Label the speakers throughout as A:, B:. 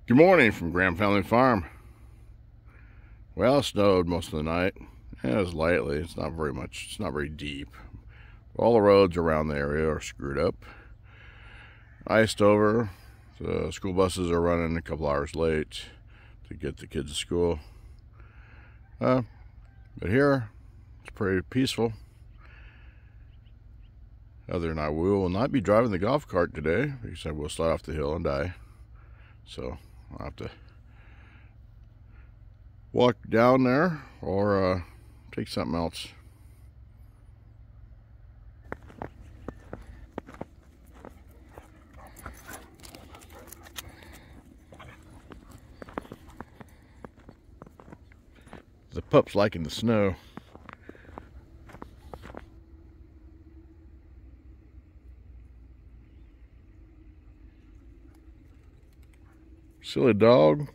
A: Good morning from Graham Family Farm. Well, it snowed most of the night. It was lightly. It's not very much. It's not very deep. All the roads around the area are screwed up. Iced over. The school buses are running a couple hours late to get the kids to school. But here, it's pretty peaceful. Other than we will not be driving the golf cart today because I will slide off the hill and die. So I'll have to walk down there or take something else. The pup's liking the snow. Silly dog.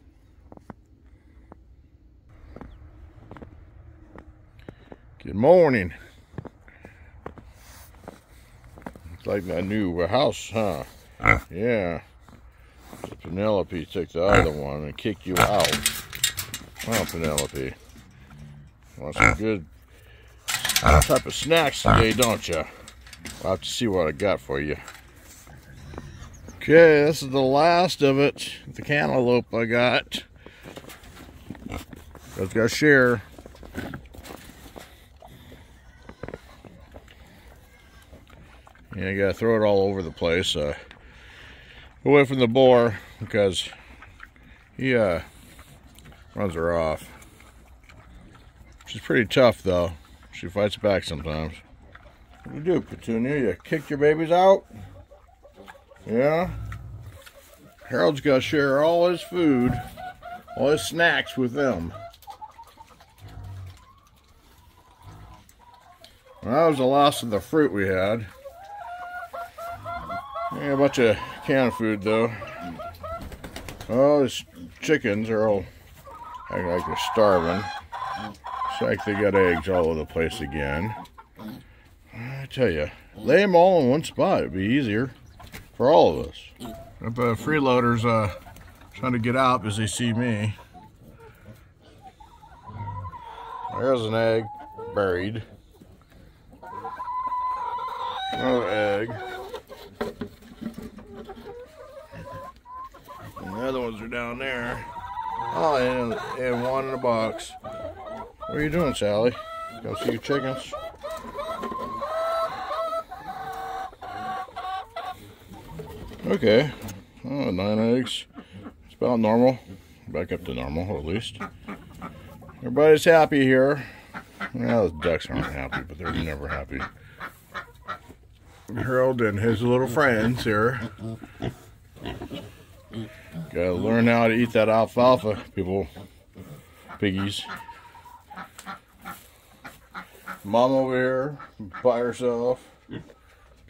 A: Good morning. It's like that new house, huh? Yeah. Penelope took the other one and kicked you out. Oh, Penelope. Want some good type of snacks today, don't you? I'll have to see what I got for you. Okay, this is the last of it. The cantaloupe I got. I've got to share. Yeah, you gotta throw it all over the place. Away from the boar because he runs her off. She's pretty tough though. She fights back sometimes. What do you do, Petunia? You kicked your babies out? Yeah? Harold's got to share all his food, all his snacks with them. Well, that was the last of the fruit we had. Yeah, a bunch of canned food though. Oh, these chickens are all acting like they're starving. It's like they got eggs all over the place again. I tell you, lay them all in one spot. It'd be easier for all of us. The freeloaders trying to get out because they see me. There's an egg buried. Another egg. And the other ones are down there. Oh, and one in a box. What are you doing, Sally? Go see your chickens? Okay. Oh, 9 eggs. It's about normal. Back up to normal, at least. Everybody's happy here. Well, the ducks aren't happy, but they're never happy. Harold and his little friends here. Gotta learn how to eat that alfalfa, people. Piggies. Mom over here by herself.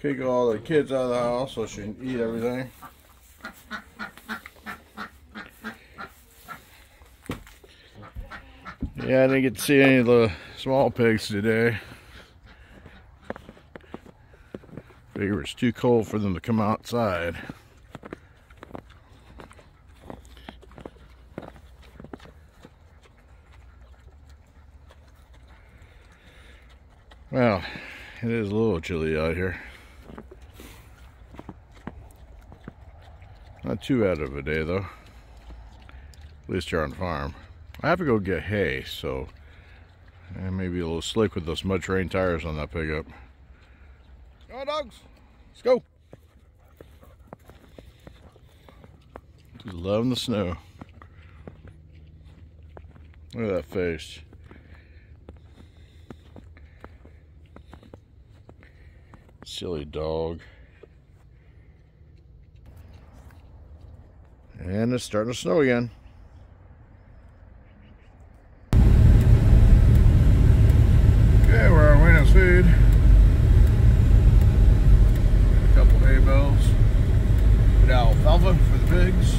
A: Kick all the kids out of the house so she can eat everything. Yeah, I didn't get to see any of the small pigs today. Figure it's too cold for them to come outside. Well, it is a little chilly out here. Not too bad of a day though. At least here on the farm. I have to go get hay, so it may be a little slick with those mud terrain tires on that pickup. Come on, dogs. Let's go. Just loving the snow. Look at that face. Silly dog. And it's starting to snow again. Okay, we're on Wayne's feed. A couple hay bales. Put out alfalfa for the pigs.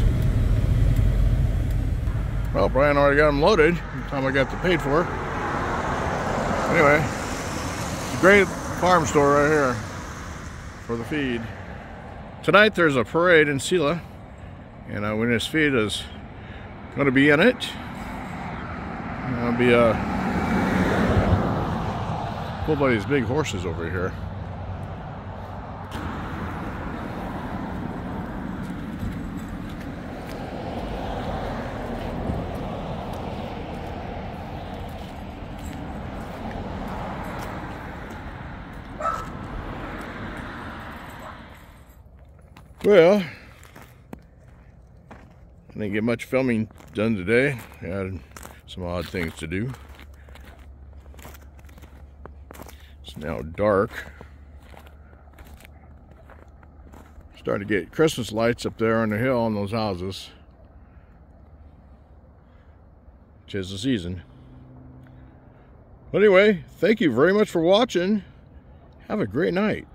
A: Well, Brian already got them loaded by the time I got the paid for. Anyway, it's a great farm store right here for the feed. Tonight there's a parade in Selah. And when his feet is going to be in it, I'll be pulled by these big horses over here. Well, I didn't get much filming done today. I had some odd things to do. It's now dark. Starting to get Christmas lights up there on the hill on those houses. Which is the season. But anyway, thank you very much for watching. Have a great night.